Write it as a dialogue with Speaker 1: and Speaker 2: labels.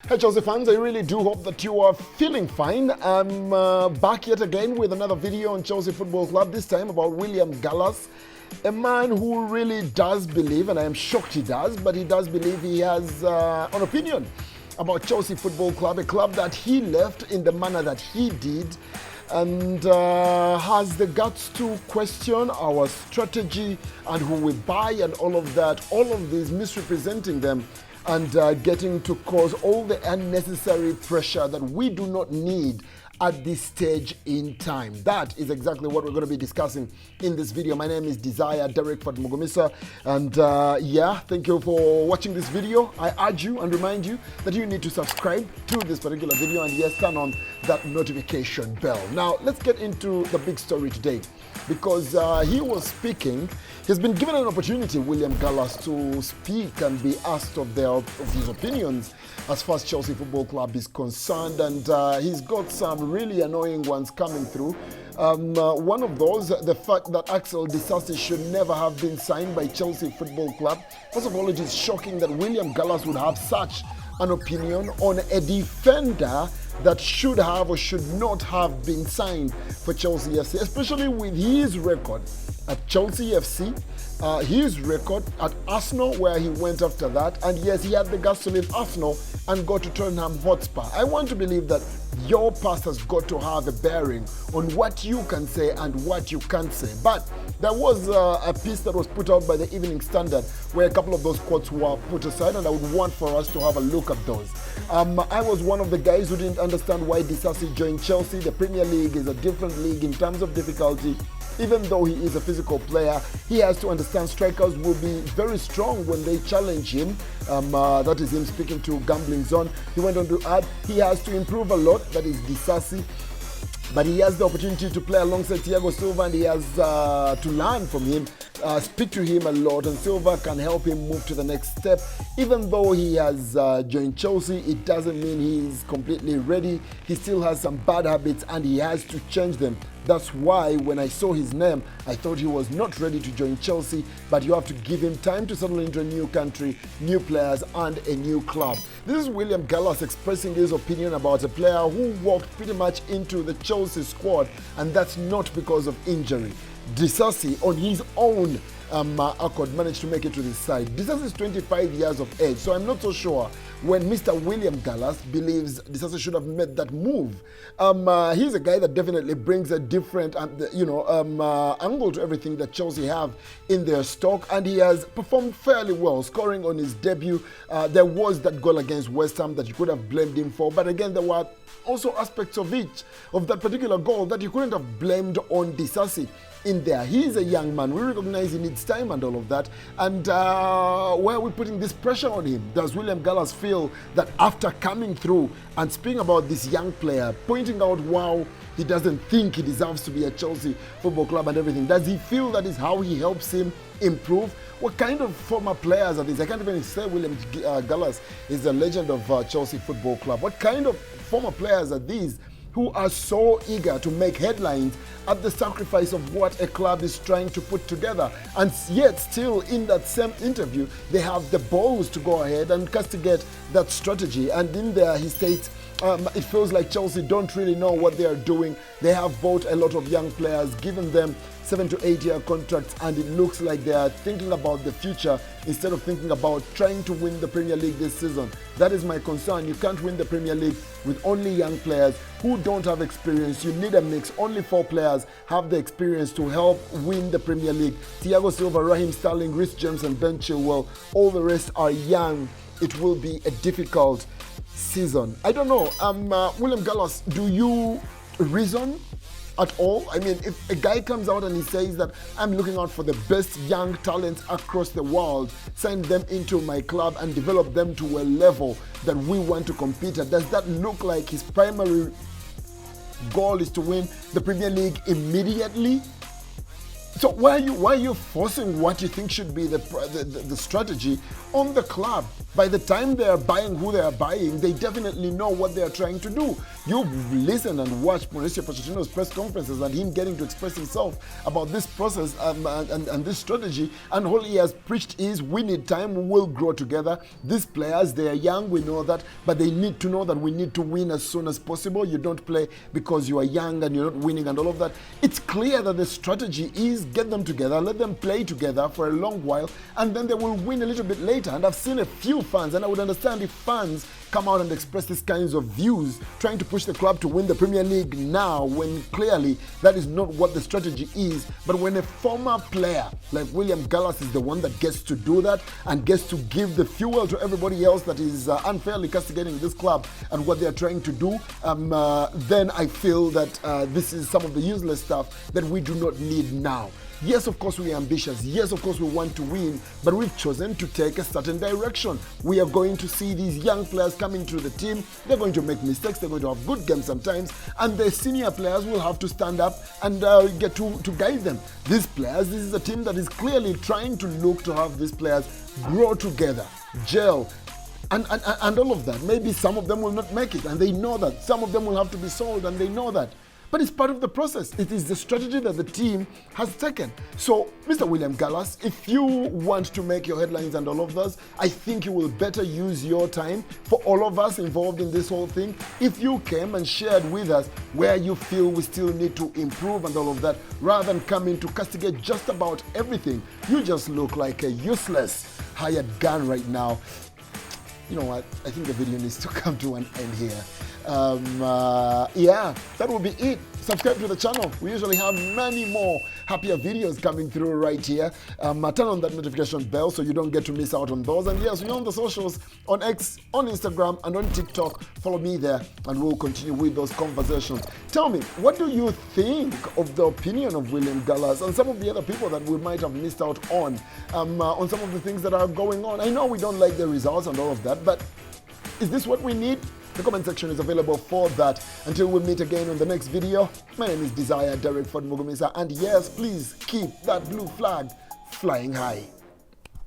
Speaker 1: Hey Chelsea fans, I really do hope that you are feeling fine. I'm back yet again with another video on Chelsea Football Club, this time about William Gallas, a man who really does believe, and I am shocked he does, but he does believe he has an opinion about Chelsea Football Club, a club that he left in the manner that he did, and has the guts to question our strategy and who we buy and all of that, all of this misrepresenting them and getting to cause all the unnecessary pressure that we do not need at this stage in time. That is exactly what we're going to be discussing in this video. My name is Desire Derek Fatmugomisa, and thank you for watching this video. I urge you and remind you that you need to subscribe to this particular video and yes, turn on that notification bell. Now, let's get into the big story today, because he was speaking. He's been given an opportunity, William Gallas, to speak and be asked of his opinions as far as Chelsea Football Club is concerned, and he's got some really annoying ones coming through. One of those, the fact that Axel Disasi should never have been signed by Chelsea Football Club. First of all, it is shocking that William Gallas would have such an opinion on a defender that should have or should not have been signed for Chelsea FC, especially with his record at Chelsea FC, his record at Arsenal, where he went after that, and yes, he had the guts to leave Arsenal and go to Tottenham Hotspur. I want to believe that your past has got to have a bearing on what you can say and what you can't say. But there was a piece that was put out by the Evening Standard where a couple of those quotes were put aside, and I would want for us to have a look at those. I was one of the guys who didn't understand why Disasi joined Chelsea. The Premier League is a different league in terms of difficulty. Even though he is a physical player, he has to understand strikers will be very strong when they challenge him. That is him speaking to Gambling Zone. He went on to add, he has to improve a lot, that is Disasi. But he has the opportunity to play alongside Thiago Silva, and he has to learn from him, speak to him a lot, and Silva can help him move to the next step. Even though he has joined Chelsea, it doesn't mean he's completely ready. He still has some bad habits and he has to change them. That's why when I saw his name, I thought he was not ready to join Chelsea, but you have to give him time to settle into a new country, new players, and a new club. This is William Gallas expressing his opinion about a player who walked pretty much into the Chelsea squad, and that's not because of injury. Disasi, on his own accord, managed to make it to this side. Disasi is 25 years of age, so I'm not so sure when Mr. William Gallas believes Disasi should have made that move. He's a guy that definitely brings a different angle to everything that Chelsea have in their stock, and he has performed fairly well, scoring on his debut. There was that goal against West Ham that you could have blamed him for, but again, there were also aspects of that particular goal that you couldn't have blamed on Disasi in there. He's a young man. We recognize he needs time and all of that. And why are we putting this pressure on him? Does William Gallas feel that after coming through and speaking about this young player, pointing out, wow, he doesn't think he deserves to be at Chelsea Football Club and everything, does he feel that is how he helps him improve? What kind of former players are these? I can't even say William Gallas is a legend of Chelsea Football Club. What kind of former players are these who are so eager to make headlines at the sacrifice of what a club is trying to put together? And yet still in that same interview, they have the balls to go ahead and castigate that strategy. And in there he states, it feels like Chelsea don't really know what they are doing. They have bought a lot of young players, given them 7 to 8 year contracts, and it looks like they are thinking about the future instead of thinking about trying to win the Premier League this season. That is my concern. You can't win the Premier League with only young players who don't have experience. You need a mix. Only 4 players have the experience to help win the Premier League. Thiago Silva, Raheem Sterling, Reece James, and Ben Chilwell. All the rest are young. It will be a difficult season. I don't know. William Gallas, do you reason at all? I mean, if a guy comes out and he says that I'm looking out for the best young talents across the world, send them into my club and develop them to a level that we want to compete at, does that look like his primary goal is to win the Premier League immediately? So why are you forcing what you think should be the strategy on the club? By the time they are buying who they are buying, they definitely know what they are trying to do. You've listened and watched Mauricio Pochettino's press conferences and him getting to express himself about this process and this strategy, and all he has preached is we need time, we will grow together. These players, they are young, we know that, but they need to know that we need to win as soon as possible. You don't play because you are young and you're not winning and all of that. It's clear that the strategy is get them together, let them play together for a long while, and then they will win a little bit later. And I've seen a few fans, and I would understand if fans come out and express these kinds of views, trying to push the club to win the Premier League now, when clearly that is not what the strategy is. But when a former player like William Gallas is the one that gets to do that and gets to give the fuel to everybody else that is unfairly castigating this club and what they're trying to do, then I feel that this is some of the useless stuff that we do not need now. Yes, of course, we are ambitious. Yes, of course, we want to win, but we've chosen to take a certain direction. We are going to see these young players coming to the team. They're going to make mistakes. They're going to have good games sometimes, and the senior players will have to stand up and get to guide them. These players, this is a team that is clearly trying to look to have these players grow together, gel, and all of that. Maybe some of them will not make it, and they know that. Some of them will have to be sold, and they know that. But it's part of the process. It is the strategy that the team has taken. So, Mr. William Gallas, if you want to make your headlines and all of those, I think you will better use your time for all of us involved in this whole thing. If you came and shared with us where you feel we still need to improve and all of that, rather than coming to castigate just about everything, you just look like a useless hired gun right now. You know what? I think the video needs to come to an end here. Yeah, that will be it. Subscribe to the channel. We usually have many more happier videos coming through right here. Turn on that notification bell so you don't get to miss out on those. And yes, we're on the socials, on X, on Instagram, and on TikTok. Follow me there, and we'll continue with those conversations. Tell me, what do you think of the opinion of William Gallas and some of the other people that we might have missed out on some of the things that are going on? I know we don't like the results and all of that, but is this what we need? The comment section is available for that. Until we meet again on the next video, my name is Desire Derek Ford Mugumisa, and yes, please keep that blue flag flying high.